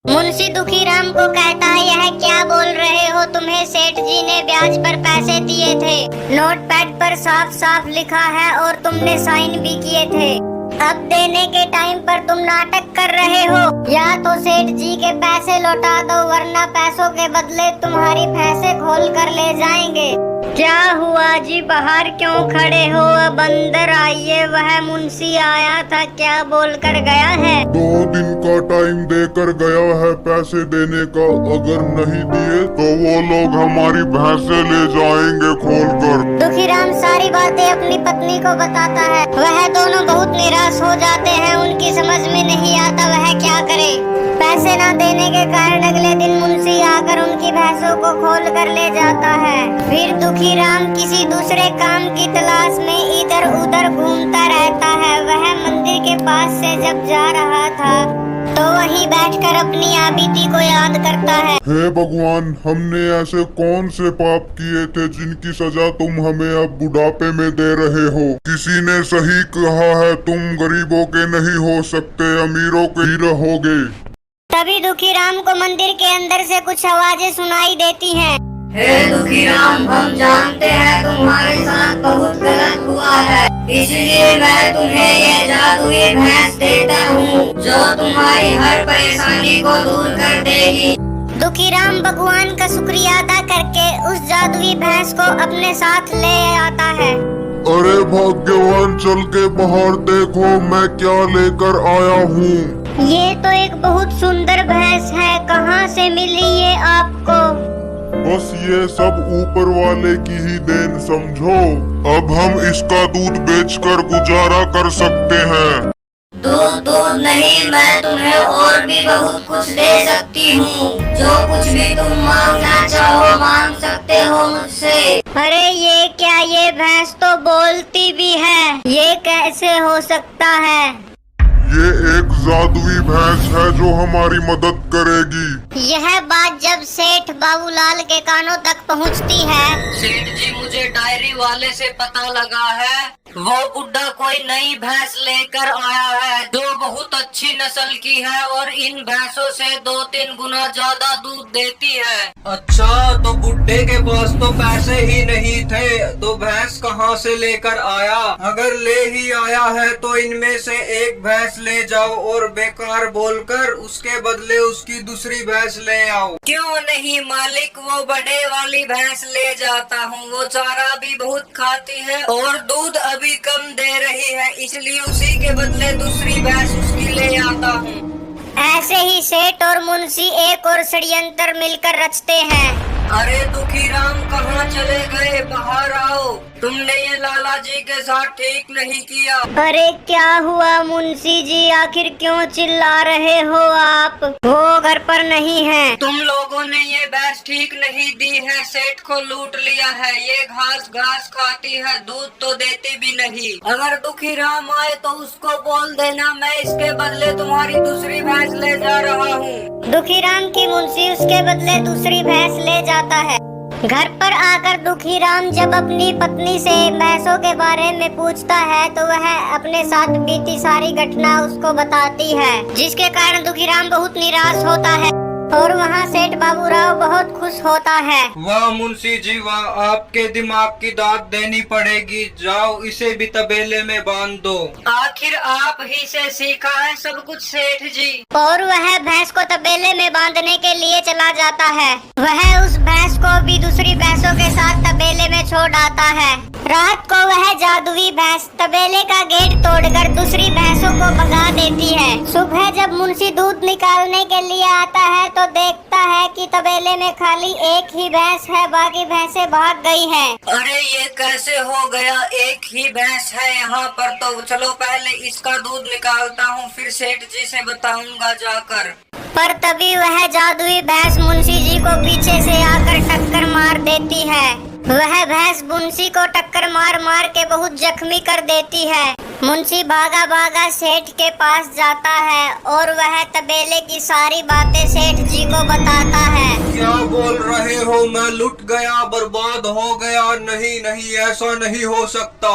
मुंशी दुखीराम को कहता है, यह क्या बोल रहे हो? तुम्हें सेठ जी ने ब्याज पर पैसे दिए थे, नोटपैड पर साफ साफ लिखा है और तुमने साइन भी किए थे। अब देने के टाइम पर तुम नाटक कर रहे हो। या तो सेठ जी के पैसे लौटा दो, वरना पैसों के बदले तुम्हारी भैंसे खोल कर ले जाएंगे। क्या हुआ जी, बाहर क्यों खड़े हो? अब अंदर आइए, वह मुंशी आया था, क्या बोल कर गया है? 2 दिन का टाइम देकर गया है पैसे देने का, अगर नहीं दिए तो वो लोग हमारी भैंसे ले जाएंगे खोल कर। दुखीराम सारी बातें अपनी पत्नी को बताता है। वह दोनों बहुत निराश हो जाते हैं, उनकी समझ में नहीं आता वह क्या करे। पैसे न देने के कारण अगले दिन मुंशी आकर उनकी भैंसों को खोल कर ले जाता है। फिर दुखीराम किसी दूसरे काम की तलाश में इधर उधर घूमता रहता है। वह मंदिर के पास से जब जा रहा था तो वहीं बैठकर अपनी बीती को याद करता है। हे भगवान, हमने ऐसे कौन से पाप किए थे जिनकी सजा तुम हमें अब बुढ़ापे में दे रहे हो? किसी ने सही कहा है, तुम गरीबों के नहीं हो सकते, अमीरों के ही रहोगे। तभी दुखीराम को मंदिर के अंदर से कुछ आवाजें सुनाई देती हैं। हे दुखीराम, हम जानते हैं तुम्हारे साथ बहुत गलत हुआ है, इसलिए मैं तुम्हें ये जादुई भैंस देता हूँ जो तुम्हारी हर परेशानी को दूर कर देगी। दुखीराम भगवान का शुक्रिया अदा करके उस जादुई भैंस को अपने साथ ले आता है। अरे भाग्यवान, चल के बाहर देखो मैं क्या लेकर आया हूँ। ये तो एक बहुत सुंदर भैंस है, कहाँ से मिली ये आपको? बस ये सब ऊपर वाले की ही देन समझो। अब हम इसका दूध बेचकर गुजारा कर सकते हैं। दूध नहीं, मैं तुम्हें और भी बहुत कुछ दे सकती हूँ। जो कुछ भी तुम मांगना चाहो मांग सकते हो मुझसे। अरे ये क्या, ये भैंस तो बोलती भी है, ये कैसे हो सकता है? ये एक जादुई भैंस है जो हमारी मदद करेगी। यह बात जब सेठ बाबूलाल के कानों तक पहुंचती है। सेठ जी, मुझे डायरी वाले से पता लगा है, वो बुड्ढा कोई नई भैंस लेकर आया है जो बहुत अच्छी नस्ल की है और इन भैंसों से 2-3 गुना ज्यादा दूध देती है। अच्छा, तो बुड्ढे के पास तो पैसे ही नहीं थे, तो भैंस कहाँ से लेकर आया? अगर ले ही आया है तो इनमें से एक भैंस ले जाओ और बेकार बोलकर उसके बदले उसकी दूसरी भैंस ले आओ। क्यों नहीं मालिक, वो बड़े वाली भैंस ले जाता हूँ, वो चारा भी बहुत खाती है और दूध अभी कम दे रही है, इसलिए उसी के बदले दूसरी भैंस उसकी ले आता हूँ। ऐसे ही सेठ और मुंशी एक और षड्यंत्र मिलकर रचते हैं। अरे दुखीराम, कहाँ चले गए? बाहर आओ, तुमने ये लाला जी के साथ ठीक नहीं किया। अरे क्या हुआ मुंशी जी, आखिर क्यों चिल्ला रहे हो आप? वो घर पर नहीं है। तुम लोगों ने ये भैंस ठीक नहीं दी है, सेठ को लूट लिया है। ये घास खाती है, दूध तो देती भी नहीं। अगर दुखीराम आए तो उसको बोल देना मैं इसके बदले तुम्हारी दूसरी भैंस ले जा रहा हूँ। दुखीराम की मुंशी उसके बदले दूसरी भैंस ले जाता है। घर पर आकर दुखीराम जब अपनी पत्नी से भैंसों के बारे में पूछता है तो वह अपने साथ बीती सारी घटना उसको बताती है, जिसके कारण दुखीराम बहुत निराश होता है और वहाँ सेठ बाबूराव बहुत खुश होता है। वाह मुंशी जी वाह, आपके दिमाग की दाद देनी पड़ेगी। जाओ इसे भी तबेले में बांध दो। आखिर आप ही से सीखा है सब कुछ सेठ जी। और वह भैंस को तबेले में बांधने के लिए चला जाता है। वह उस भैंस को भी दूसरी भैंसों के साथ तबेले में छोड़ आता है। रात को वह जादुई भैंस तबेले का गेट तोड़कर दूसरी भैंसों को भगा देती है। सुबह जब मुंशी दूध निकालने के लिए आता है तो देखता है कि तबेले में खाली एक ही भैंस है, बाकी भैंसें भाग गई हैं। अरे ये कैसे हो गया, एक ही भैंस है यहाँ पर? तो चलो पहले इसका दूध निकालता हूँ, फिर सेठ जी से बताऊंगा जाकर। पर तभी वह जादुई भैंस मुंशी जी को पीछे से आकर टक्कर मार देती है। वह भैंस मुंशी को टक्कर मार मार के बहुत जख्मी कर देती है। मुंशी भागा भागा सेठ के पास जाता है और वह तबेले की सारी बातें सेठ जी को बताता है। क्या बोल रहे हो? मैं लुट गया, बर्बाद हो गया? नहीं नहीं, ऐसा नहीं हो सकता।